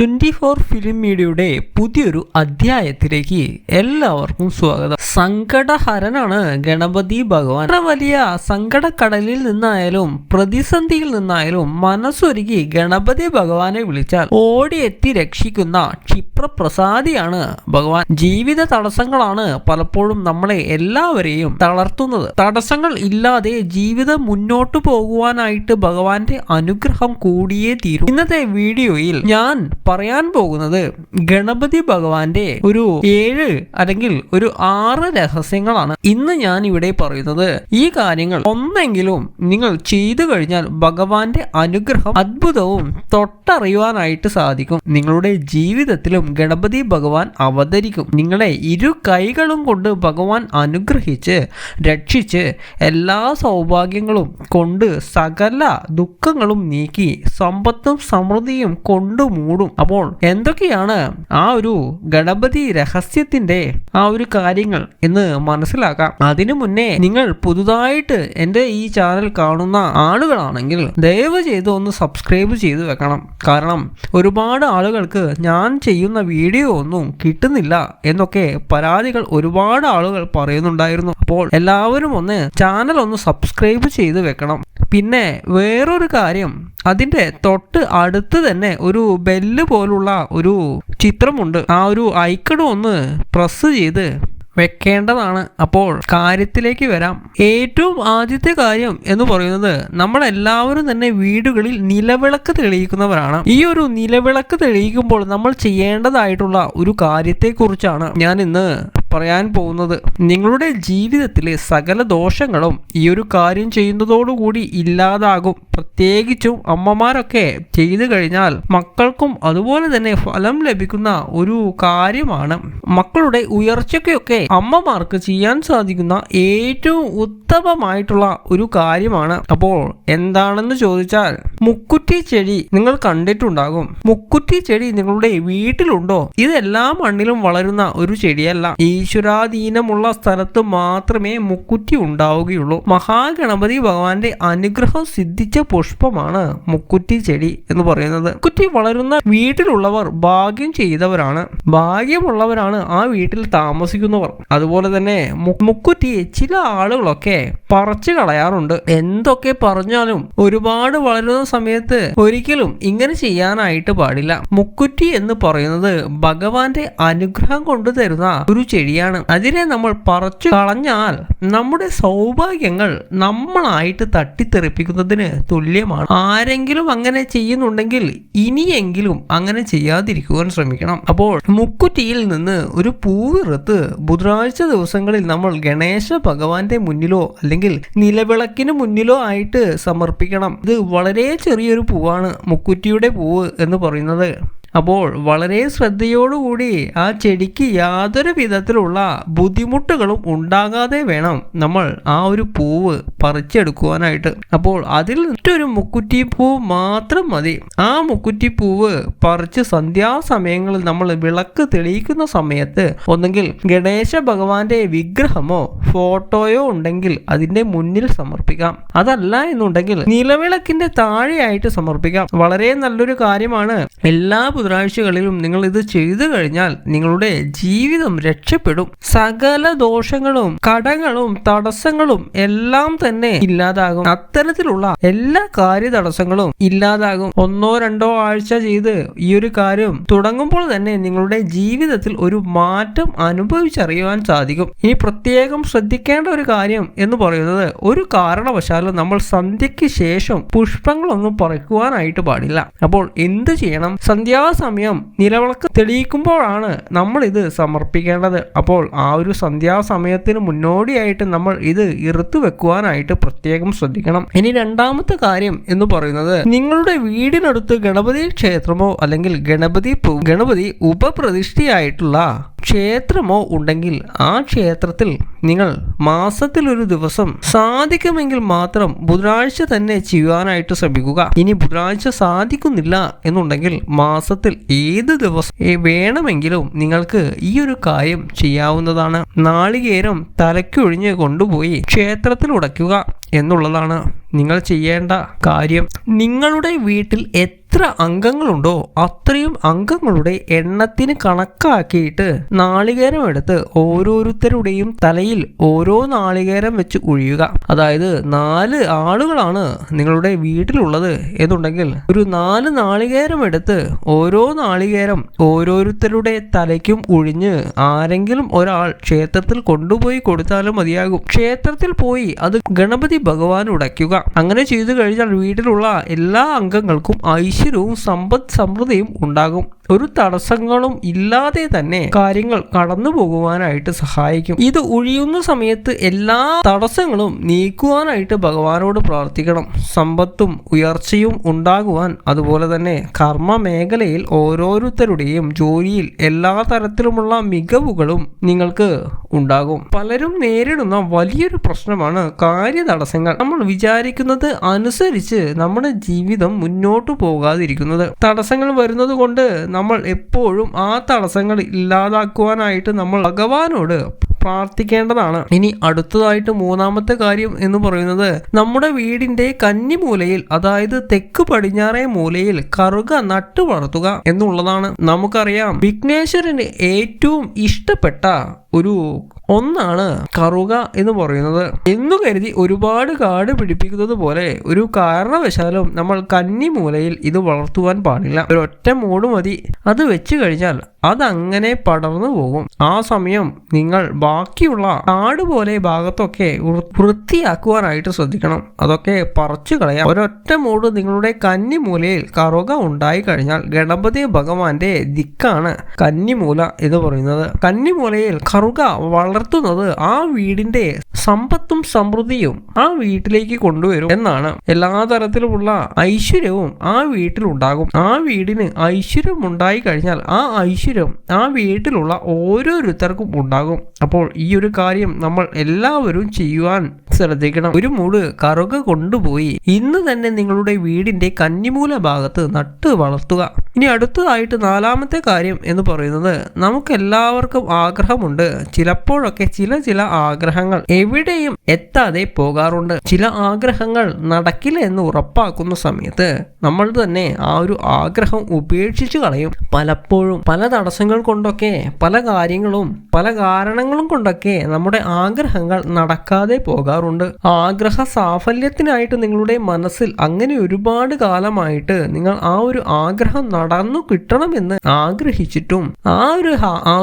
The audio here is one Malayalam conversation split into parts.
24 ഫിലിം മീഡിയയുടെ പുതിയൊരു അധ്യായത്തിലേക്ക് എല്ലാവർക്കും സ്വാഗതം. സങ്കടഹരനാണ് ഗണപതി ഭഗവാൻ. എത്ര വലിയ സങ്കടക്കടലിൽ നിന്നായാലും പ്രതിസന്ധിയിൽ നിന്നായാലും മനസ്സൊരുക്കി ഗണപതി ഭഗവാനെ വിളിച്ചാൽ ഓടിയെത്തി രക്ഷിക്കുന്ന ക്ഷിപ്രപ്രസാദിയാണ് ഭഗവാൻ. ജീവിത തടസ്സങ്ങളാണ് പലപ്പോഴും നമ്മളെ എല്ലാവരെയും തളർത്തുന്നത്. തടസ്സങ്ങൾ ഇല്ലാതെ ജീവിതം മുന്നോട്ടു പോകുവാനായിട്ട് ഭഗവാന്റെ അനുഗ്രഹം കൂടിയേ തീരും. ഇന്നത്തെ വീഡിയോയിൽ ഞാൻ പറയാൻ പോകുന്നത് ഗണപതി ഭഗവാന്റെ ഒരു 7 അല്ലെങ്കിൽ ഒരു 6 രഹസ്യങ്ങളാണ്. ഇന്ന് ഞാൻ ഇവിടെ പറയുന്നത് ഈ കാര്യങ്ങൾ ഒന്നെങ്കിലും നിങ്ങൾ ചെയ്തു കഴിഞ്ഞാൽ ഭഗവാന്റെ അനുഗ്രഹം അത്ഭുതവും തൊട്ടറിയുവാനായിട്ട് സാധിക്കും. നിങ്ങളുടെ ജീവിതത്തിലും ഗണപതി ഭഗവാൻ അവതരിക്കും. നിങ്ങളെ 2 കൈകളും കൊണ്ട് ഭഗവാൻ അനുഗ്രഹിച്ച് രക്ഷിച്ച് എല്ലാ സൗഭാഗ്യങ്ങളും കൊണ്ട് സകല ദുഃഖങ്ങളും നീക്കി സമ്പത്തും സമൃദ്ധിയും കൊണ്ടു മൂടും. അപ്പോൾ എന്തൊക്കെയാണ് ആ ഒരു ഗണപതി രഹസ്യത്തിന്റെ ആ ഒരു കാര്യങ്ങൾ എന്ന് മനസ്സിലാക്കാം. അതിനു മുന്നേ നിങ്ങൾ പുതുതായിട്ട് എൻ്റെ ഈ ചാനൽ കാണുന്ന ആളുകളാണെങ്കിൽ ദയവ് ചെയ്ത് ഒന്ന് സബ്സ്ക്രൈബ് ചെയ്ത് വെക്കണം. കാരണം ഒരുപാട് ആളുകൾക്ക് ഞാൻ ചെയ്യുന്ന വീഡിയോ ഒന്നും കിട്ടുന്നില്ല എന്നൊക്കെ പരാതികൾ ഒരുപാട് ആളുകൾ പറയുന്നുണ്ടായിരുന്നു. അപ്പോൾ എല്ലാവരും ഒന്ന് ചാനൽ ഒന്ന് സബ്സ്ക്രൈബ് ചെയ്ത് വെക്കണം. പിന്നെ വേറൊരു കാര്യം, അതിൻ്റെ തൊട്ട് അടുത്ത് തന്നെ ഒരു ബെല്ല് പോലുള്ള ഒരു ചിത്രമുണ്ട്. ആ ഒരു ഐക്കൺ ഒന്ന് പ്രസ് ചെയ്ത് വെക്കേണ്ടതാണ്. അപ്പോൾ കാര്യത്തിലേക്ക് വരാം. ഏറ്റവും ആദ്യത്തെ കാര്യം എന്ന് പറയുന്നത്, നമ്മളെല്ലാവരും തന്നെ വീടുകളിൽ നിലവിളക്ക് തെളിയിക്കുന്നവരാണ്. ഈ ഒരു നിലവിളക്ക് തെളിയിക്കുമ്പോൾ നമ്മൾ ചെയ്യേണ്ടതായിട്ടുള്ള ഒരു കാര്യത്തെക്കുറിച്ചാണ് ഞാൻ ഇന്ന് പറയാൻ പോകുന്നത്. നിങ്ങളുടെ ജീവിതത്തിലെ സകല ദോഷങ്ങളും ഈ ഒരു കാര്യം ചെയ്യുന്നതോടുകൂടി ഇല്ലാതാകും. പ്രത്യേകിച്ചും അമ്മമാരൊക്കെ ചെയ്തു കഴിഞ്ഞാൽ മക്കൾക്കും അതുപോലെ തന്നെ ഫലം ലഭിക്കുന്ന ഒരു കാര്യമാണ്. മക്കളുടെ ഉയർച്ചയ്ക്കൊക്കെ അമ്മമാർക്ക് ചെയ്യാൻ സാധിക്കുന്ന ഏറ്റവും ഉത്തമമായിട്ടുള്ള ഒരു കാര്യമാണ്. അപ്പോൾ എന്താണെന്ന് ചോദിച്ചാൽ, മുക്കുറ്റി ചെടി നിങ്ങൾ കണ്ടിട്ടുണ്ടാകും. മുക്കുറ്റി ചെടി നിങ്ങളുടെ വീട്ടിലുണ്ടോ? ഇതെല്ലാ മണ്ണിലും വളരുന്ന ഒരു ചെടിയല്ല. ഈശ്വരാധീനമുള്ള സ്ഥലത്ത് മാത്രമേ മുക്കുറ്റി ഉണ്ടാവുകയുള്ളൂ. മഹാഗണപതി ഭഗവാന്റെ അനുഗ്രഹം സിദ്ധിച്ച പുഷ്പമാണ് മുക്കുറ്റി ചെടി എന്ന് പറയുന്നത്. മുക്കുറ്റി വളരുന്ന വീട്ടിലുള്ളവർ ഭാഗ്യം ചെയ്തവരാണ്. ഭാഗ്യമുള്ളവരാണ് ആ വീട്ടിൽ താമസിക്കുന്നവർ. അതുപോലെ തന്നെ മുക്കുറ്റി ചില ആളുകളൊക്കെ പറിച്ചു കളയാറുണ്ട്. എന്തൊക്കെ പറഞ്ഞാലും ഒരുപാട് വളരുന്ന സമയത്ത് ഒരിക്കലും ഇങ്ങനെ ചെയ്യാനായിട്ട് പാടില്ല. മുക്കുറ്റി എന്ന് പറയുന്നത് ഭഗവാന്റെ അനുഗ്രഹം കൊണ്ടു തരുന്ന ഒരു ചെടിയാണ്. അതിനെ നമ്മൾ പറിച്ചു കളഞ്ഞാൽ നമ്മുടെ സൗഭാഗ്യങ്ങൾ നമ്മളായിട്ട് തട്ടിത്തെറിപ്പിക്കുന്നതിന് തുല്യമാണ്. ആരെങ്കിലും അങ്ങനെ ചെയ്യുന്നുണ്ടെങ്കിൽ ഇനിയെങ്കിലും അങ്ങനെ ചെയ്യാതിരിക്കുവാൻ ശ്രമിക്കണം. അപ്പോൾ മുക്കുറ്റിയിൽ നിന്ന് ഒരു പൂവിറുത്ത് ബുധനാഴ്ച ദിവസങ്ങളിൽ നമ്മൾ ഗണേശ ഭഗവാന്റെ മുന്നിലോ അല്ലെങ്കിൽ നിലവിളക്കിന് മുന്നിലോ ആയിട്ട് സമർപ്പിക്കണം. ഇത് വളരെ ചെറിയൊരു പൂവാണ് മുക്കുറ്റിയുടെ പൂവ് എന്ന് പറയുന്നത്. അപ്പോൾ വളരെ ശ്രദ്ധയോടുകൂടി ആ ചെടിക്ക് യാതൊരു വിധത്തിലുള്ള ബുദ്ധിമുട്ടുകളും ഉണ്ടാകാതെ വേണം നമ്മൾ ആ ഒരു പൂവ് പറിച്ചെടുക്കുവാനായിട്ട്. അപ്പോൾ അതിൽ മറ്റൊരു മുക്കുറ്റി പൂവ് മാത്രം മതി. ആ മുക്കുറ്റി പൂവ് പറിച്ച് സന്ധ്യാസമയങ്ങളിൽ നമ്മൾ വിളക്ക് തെളിയിക്കുന്ന സമയത്ത് ഒന്നെങ്കിൽ ഗണേശ ഭഗവാന്റെ വിഗ്രഹമോ ഫോട്ടോയോ ഉണ്ടെങ്കിൽ അതിന്റെ മുന്നിൽ സമർപ്പിക്കാം. അതല്ല എന്നുണ്ടെങ്കിൽ നിലവിളക്കിന്റെ താഴെയായിട്ട് സമർപ്പിക്കാം. വളരെ നല്ലൊരു കാര്യമാണ്. എല്ലാ ബുധനാഴ്ചകളിലും നിങ്ങൾ ഇത് ചെയ്തു കഴിഞ്ഞാൽ നിങ്ങളുടെ ജീവിതം രക്ഷപ്പെടും. സകല ദോഷങ്ങളും കടങ്ങളും തടസ്സങ്ങളും എല്ലാം തന്നെ ഇല്ലാതാകും. അത്തരത്തിലുള്ള എല്ലാ കാര്യ തടസ്സങ്ങളും ഇല്ലാതാകും. 1-2 ആഴ്ച ചെയ്ത് ഈ ഒരു കാര്യം തുടങ്ങുമ്പോൾ തന്നെ നിങ്ങളുടെ ജീവിതത്തിൽ ഒരു മാറ്റം അനുഭവിച്ചറിയുവാൻ സാധിക്കും. ഇനി പ്രത്യേകം ശ്രദ്ധിക്കേണ്ട ഒരു കാര്യം എന്ന് പറയുന്നത്, ഒരു കാരണവശാലും നമ്മൾ സന്ധ്യയ്ക്ക് ശേഷം പുഷ്പങ്ങളൊന്നും പറിക്കുവാനായിട്ട് പാടില്ല. അപ്പോൾ എന്ത് ചെയ്യണം? സന്ധ്യാസമയം നിലവിളക്ക് തെളിയിക്കുമ്പോഴാണ് നമ്മൾ ഇത് സമർപ്പിക്കേണ്ടത്. അപ്പോൾ ആ ഒരു സന്ധ്യാസമയത്തിന് മുന്നോടിയായിട്ട് നമ്മൾ ഇത് ഇറുത്തു വെക്കുവാനായിട്ട് പ്രത്യേകം ശ്രദ്ധിക്കണം. ഇനി രണ്ടാമത്തെ കാര്യം എന്ന് പറയുന്നത്, നിങ്ങളുടെ വീടിനടുത്ത് ഗണപതി ക്ഷേത്രമോ അല്ലെങ്കിൽ ഗണപതി ഉപപ്രതിഷ്ഠയായിട്ടുള്ള ക്ഷേത്രമോ ഉണ്ടെങ്കിൽ ആ ക്ഷേത്രത്തിൽ നിങ്ങൾ മാസത്തിൽ ഒരു ദിവസം സാധിക്കുമെങ്കിൽ മാത്രം ബുധനാഴ്ച തന്നെ ചെയ്യുവാനായിട്ട് ശ്രമിക്കുക. ഇനി ബുധനാഴ്ച സാധിക്കുന്നില്ല എന്നുണ്ടെങ്കിൽ മാസത്തിൽ ഏത് ദിവസം വേണമെങ്കിലും നിങ്ങൾക്ക് ഈ ഒരു കാര്യം ചെയ്യാവുന്നതാണ്. നാളികേരം തലയ്ക്കൊഴിഞ്ഞ് കൊണ്ടുപോയി ക്ഷേത്രത്തിൽ ഉടയ്ക്കുക. എന്നുള്ളതാണ് നിങ്ങൾ ചെയ്യേണ്ട കാര്യം. നിങ്ങളുടെ വീട്ടിൽ എത്ര അംഗങ്ങളുണ്ടോ അത്രയും അംഗങ്ങളുടെ എണ്ണത്തിന് കണക്കാക്കിയിട്ട് നാളികേരം എടുത്ത് ഓരോരുത്തരുടെയും തലയിൽ ഓരോ നാളികേരം വെച്ച് ഒഴിയുക. അതായത് 4 ആളുകളാണ് നിങ്ങളുടെ വീട്ടിലുള്ളത് എന്നുണ്ടെങ്കിൽ ഒരു 4 നാളികേരം എടുത്ത് ഓരോ നാളികേരം ഓരോരുത്തരുടെ തലയ്ക്കും ഒഴിഞ്ഞ് ആരെങ്കിലും ഒരാൾ ക്ഷേത്രത്തിൽ കൊണ്ടുപോയി കൊടുത്താലും മതിയാകും. ക്ഷേത്രത്തിൽ പോയി അത് ഗണപതി ഭഗവാൻ ഉടയ്ക്കുക. അങ്ങനെ ചെയ്തു കഴിഞ്ഞാൽ വീട്ടിലുള്ള എല്ലാ അംഗങ്ങൾക്കും ഐശ്വര്യവും സമ്പദ് സമൃദ്ധിയും ഉണ്ടാകും. ഒരു തടസ്സങ്ങളും ഇല്ലാതെ തന്നെ കാര്യങ്ങൾ കടന്നു പോകുവാനായിട്ട് സഹായിക്കും. ഇത് ഒഴിയുന്ന സമയത്ത് എല്ലാ തടസ്സങ്ങളും നീക്കുവാനായിട്ട് ഭഗവാനോട് പ്രാർത്ഥിക്കണം. സമ്പത്തും ഉയർച്ചയും ഉണ്ടാകുവാൻ, അതുപോലെ തന്നെ കർമ്മ മേഖലയിൽ ഓരോരുത്തരുടെയും ജോലിയിൽ എല്ലാ തരത്തിലുമുള്ള മികവുകളും നിങ്ങൾക്ക് ഉണ്ടാകും. പലരും നേരിടുന്ന വലിയൊരു പ്രശ്നമാണ് കാര്യതടസ്സങ്ങൾ. നമ്മൾ വിചാരിക്കുന്നത് അനുസരിച്ച് നമ്മുടെ ജീവിതം മുന്നോട്ട് പോകാതിരിക്കുന്നത്. തടസ്സങ്ങൾ വരുന്നത് കൊണ്ട് നമ്മൾ എപ്പോഴും ആ തടസ്സങ്ങൾ ഇല്ലാതാക്കുവാനായിട്ട് നമ്മൾ ഭഗവാനോട് പ്രാർത്ഥിക്കേണ്ടതാണ്. ഇനി അടുത്തതായിട്ട് 3ാമത്തെ കാര്യം എന്ന് പറയുന്നത് നമ്മുടെ വീടിന്റെ കന്നിമൂലയിൽ, അതായത് തെക്ക് പടിഞ്ഞാറേ മൂലയിൽ കറുക നട്ടു വളർത്തുക എന്നുള്ളതാണ്. നമുക്കറിയാം വിഘ്നേശ്വരന് ഏറ്റവും ഇഷ്ടപ്പെട്ട ഒരു ഒന്നാണ് കറുക എന്ന് പറയുന്നത്. എന്നു കരുതി ഒരുപാട് കാട് പിടിപ്പിക്കുന്നത് പോലെ ഒരു കാരണവശാലും നമ്മൾ കന്നിമൂലയിൽ ഇത് വളർത്തുവാൻ പാടില്ല. ഒരൊറ്റ മൂട് മതി. അത് വെച്ച് കഴിഞ്ഞാൽ അതങ്ങനെ പടർന്നു പോകും. ആ സമയം നിങ്ങൾ ബാക്കിയുള്ള കാട് പോലെ ഭാഗത്തൊക്കെ വൃത്തിയാക്കുവാനായിട്ട് ശ്രദ്ധിക്കണം. അതൊക്കെ പറിച്ചു കളയാം. ഒരൊറ്റ മൂട് നിങ്ങളുടെ കന്നിമൂലയിൽ കറുക ഉണ്ടായി കഴിഞ്ഞാൽ ഗണപതി ഭഗവാന്റെ ദിക്കാണ് കന്നിമൂല എന്ന് പറയുന്നത്. കന്നിമൂലയിൽ കറുക വളർത്തുന്നത് ആ വീടിന്റെ സമ്പത്തും സമൃദ്ധിയും ആ വീട്ടിലേക്ക് കൊണ്ടുവരും എന്നാണ്. എല്ലാ തരത്തിലുമുള്ള ഐശ്വര്യവും ആ വീട്ടിലുണ്ടാകും. ആ വീടിന് ഐശ്വര്യം ഉണ്ടായി കഴിഞ്ഞാൽ ആ ഐശ്വര്യം ആ വീട്ടിലുള്ള ഓരോരുത്തർക്കും ഉണ്ടാകും. അപ്പോൾ ഈ ഒരു കാര്യം നമ്മൾ എല്ലാവരും ചെയ്യുവാൻ ശ്രദ്ധിക്കണം. ഒരു മൂട് കറുക കൊണ്ടുപോയി ഇന്ന് തന്നെ നിങ്ങളുടെ വീടിന്റെ കന്നിമൂല ഭാഗത്ത് നട്ട് വളർത്തുക. ഇനി അടുത്തതായിട്ട് 4ാമത്തെ കാര്യം എന്ന് പറയുന്നത് നമുക്ക് എല്ലാവർക്കും ആഗ്രഹമുണ്ട്. ചിലപ്പോഴൊക്കെ ചില ആഗ്രഹങ്ങൾ എവിടെയും എത്താതെ പോകാറുണ്ട്. ചില ആഗ്രഹങ്ങൾ നടക്കില്ല എന്ന് ഉറപ്പാക്കുന്ന സമയത്ത് നമ്മൾ തന്നെ ആ ഒരു ആഗ്രഹം ഉപേക്ഷിച്ചു കളയും. പലപ്പോഴും പല തടസ്സങ്ങൾ കൊണ്ടൊക്കെ, പല കാര്യങ്ങളും പല കാരണങ്ങളും കൊണ്ടൊക്കെ നമ്മുടെ ആഗ്രഹങ്ങൾ നടക്കാതെ പോകാറുണ്ട്. ആഗ്രഹ സാഫല്യത്തിനായിട്ട് നിങ്ങളുടെ മനസ്സിൽ അങ്ങനെ ഒരുപാട് കാലമായിട്ട് നിങ്ങൾ ആ ഒരു ആഗ്രഹം നടന്നു കിട്ടണമെന്ന് ആഗ്രഹിച്ചിട്ടും ആ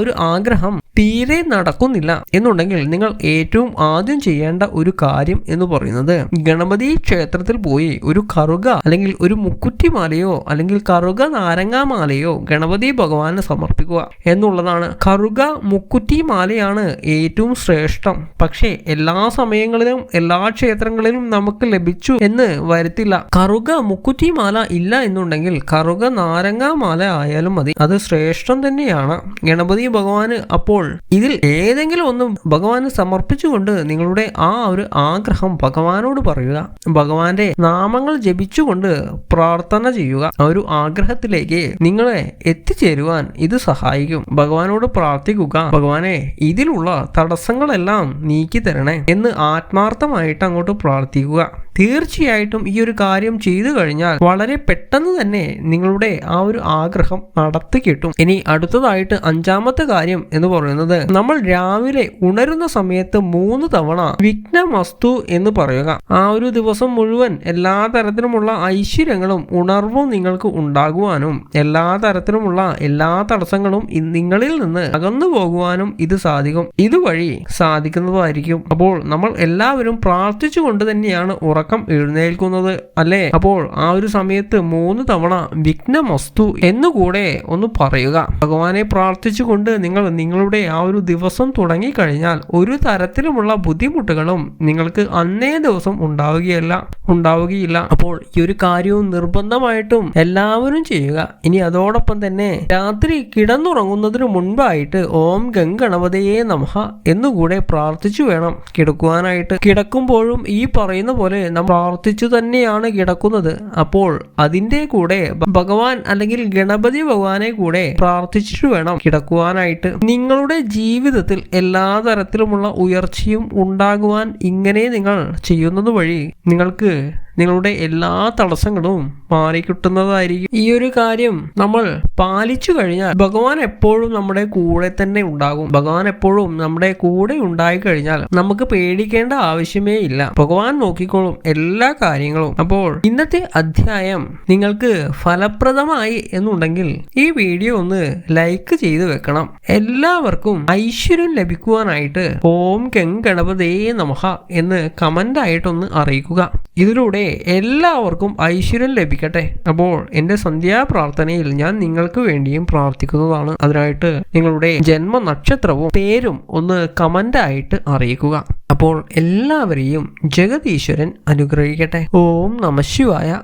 ഒരു ആഗ്രഹം തീരെ നടക്കുന്നില്ല എന്നുണ്ടെങ്കിൽ നിങ്ങൾ ഏറ്റവും ആദ്യം ചെയ്യേണ്ട ഒരു കാര്യം എന്ന് പറയുന്നത് ഗണപതി ക്ഷേത്രത്തിൽ പോയി ഒരു കറുക അല്ലെങ്കിൽ ഒരു മുക്കുറ്റിമാലയോ അല്ലെങ്കിൽ കറുക നാരങ്ങാമാലയോ ഗണപതി ഭഗവാന് സമർപ്പിക്കുക എന്നുള്ളതാണ്. കറുക മുക്കുറ്റിമാലയാണ് ഏറ്റവും ശ്രേഷ്ഠം. പക്ഷേ എല്ലാ സമയങ്ങളിലും എല്ലാ ക്ഷേത്രങ്ങളിലും നമുക്ക് ലഭിച്ചു എന്ന് വരത്തില്ല. കറുക മുക്കുറ്റിമാല ഇല്ല എന്നുണ്ടെങ്കിൽ കറുക നാരങ്ങാമാല ആയാലും മതി. അത് ശ്രേഷ്ഠം തന്നെയാണ്. ഗണപതി ഭഗവാന് അപ്പോൾ ഇതിൽ ഏതെങ്കിലും ഒന്ന് ഭഗവാന് സമർപ്പിച്ചുകൊണ്ട് നിങ്ങളുടെ ആ ഒരു ആഗ്രഹം ഭഗവാനോട് പറയുക. ഭഗവാന്റെ നാമങ്ങൾ ജപിച്ചുകൊണ്ട് പ്രാർത്ഥന ചെയ്യുക. ആ ഒരു ആഗ്രഹത്തിലേക്ക് നിങ്ങളെ എത്തിച്ചേരുവാൻ ഇത് സഹായിക്കും. ഭഗവാനോട് പ്രാർത്ഥിക്കുക, ഭഗവാനെ ഇതിലുള്ള തടസ്സങ്ങളെല്ലാം നീക്കി തരണേ എന്ന് ആത്മാർത്ഥമായിട്ട് അങ്ങോട്ട് പ്രാർത്ഥിക്കുക. തീർച്ചയായിട്ടും ഈ ഒരു കാര്യം ചെയ്തു കഴിഞ്ഞാൽ വളരെ പെട്ടെന്ന് തന്നെ നിങ്ങളുടെ ആ ഒരു ആഗ്രഹം നടത്തി കിട്ടും. ഇനി അടുത്തതായിട്ട് 5ാമത്തെ കാര്യം എന്ന് പറയുന്നത് നമ്മൾ രാവിലെ ഉണരുന്ന സമയത്ത് 3 തവണ വിഘ്നമസ്തു എന്ന് പറയുക. ആ ഒരു ദിവസം മുഴുവൻ എല്ലാ തരത്തിലുമുള്ള ഐശ്വര്യങ്ങളും ഉണർവും നിങ്ങൾക്ക് ഉണ്ടാകുവാനും എല്ലാ തരത്തിലുമുള്ള എല്ലാ തടസ്സങ്ങളും നിങ്ങളിൽ നിന്ന് അകന്നു പോകുവാനും ഇത് സാധിക്കും. ഇതുവഴി സാധിക്കുന്നതായിരിക്കും. അപ്പോൾ നമ്മൾ എല്ലാവരും പ്രാർത്ഥിച്ചുകൊണ്ട് തന്നെയാണ് ഉറക്കം എഴുന്നേൽക്കുന്നത് അല്ലേ? അപ്പോൾ ആ ഒരു സമയത്ത് 3 തവണ വിഘ്നമസ്തു എന്നുകൂടെ ഒന്ന് പറയുക. ഭഗവാനെ പ്രാർത്ഥിച്ചുകൊണ്ട് നിങ്ങൾ നിങ്ങളുടെ ആ ഒരു ദിവസം തുടങ്ങിക്കഴിഞ്ഞാൽ ഒരു തരത്തിലുമുള്ള ബുദ്ധിമുട്ടുകളും നിങ്ങൾക്ക് അന്നേ ദിവസം ഉണ്ടാവുകയില്ല. അപ്പോൾ ഈ ഒരു കാര്യവും നിർബന്ധമായിട്ടും എല്ലാവരും ചെയ്യുക. ഇനി അതോടൊപ്പം തന്നെ രാത്രി കിടന്നുറങ്ങുന്നതിന് മുൻപായിട്ട് ഓം ഗംഗണപതയേ നമഃ എന്നുകൂടെ പ്രാർത്ഥിച്ചു വേണം കിടക്കുവാനായിട്ട്. കിടക്കുമ്പോഴും ഈ പറയുന്ന പോലെ നാം പ്രാർത്ഥിച്ചു തന്നെയാണ് കിടക്കുന്നത്. അപ്പോൾ അതിന്റെ കൂടെ ഭഗവാൻ അല്ലെങ്കിൽ ഗണപതി ഭഗവാനെ കൂടെ പ്രാർത്ഥിച്ചിട്ട് വേണം കിടക്കുവാനായിട്ട്. നിങ്ങളുടെ ജീവിതത്തിൽ എല്ലാ തരത്തിലുമുള്ള ഉയർച്ചയും ഉണ്ടാകുവാൻ ഇങ്ങനെ നിങ്ങൾ ചെയ്യുന്നത് വഴി നിങ്ങൾക്ക് നിങ്ങളുടെ എല്ലാ തടസ്സങ്ങളും മാറിക്കിട്ടുന്നതായിരിക്കും. ഈ ഒരു കാര്യം നമ്മൾ പാലിച്ചു കഴിഞ്ഞാൽ ഭഗവാൻ എപ്പോഴും നമ്മുടെ കൂടെ തന്നെ ഉണ്ടാകും. ഭഗവാൻ എപ്പോഴും നമ്മുടെ കൂടെ ഉണ്ടായി കഴിഞ്ഞാൽ നമുക്ക് പേടിക്കേണ്ട ആവശ്യമേ ഇല്ല. ഭഗവാൻ നോക്കിക്കോളും എല്ലാ കാര്യങ്ങളും. അപ്പോൾ ഇന്നത്തെ അധ്യായം നിങ്ങൾക്ക് ഫലപ്രദമായി എന്നുണ്ടെങ്കിൽ ഈ വീഡിയോ ഒന്ന് ലൈക്ക് ചെയ്ത് വെക്കണം. എല്ലാവർക്കും ഐശ്വര്യം ലഭിക്കുവാനായിട്ട് ഓം ഗണപതേ നമഃ എന്ന് കമന്റ് ആയിട്ടൊന്ന് അറിയിക്കുക. ഇതിലൂടെ എല്ലാവർക്കും ഐശ്വര്യം ലഭിക്കട്ടെ. അപ്പോൾ എൻ്റെ സന്ധ്യാപ്രാർത്ഥനയിൽ ഞാൻ നിങ്ങൾക്ക് വേണ്ടിയും പ്രാർത്ഥിക്കുന്നതാണ്. അതിനായിട്ട് നിങ്ങളുടെ ജന്മനക്ഷത്രവും പേരും ഒന്ന് കമന്റ് ആയിട്ട് അറിയിക്കുക. അപ്പോൾ എല്ലാവരെയും ജഗദീശ്വരൻ അനുഗ്രഹിക്കട്ടെ. ഓം നമഃ ശിവായ.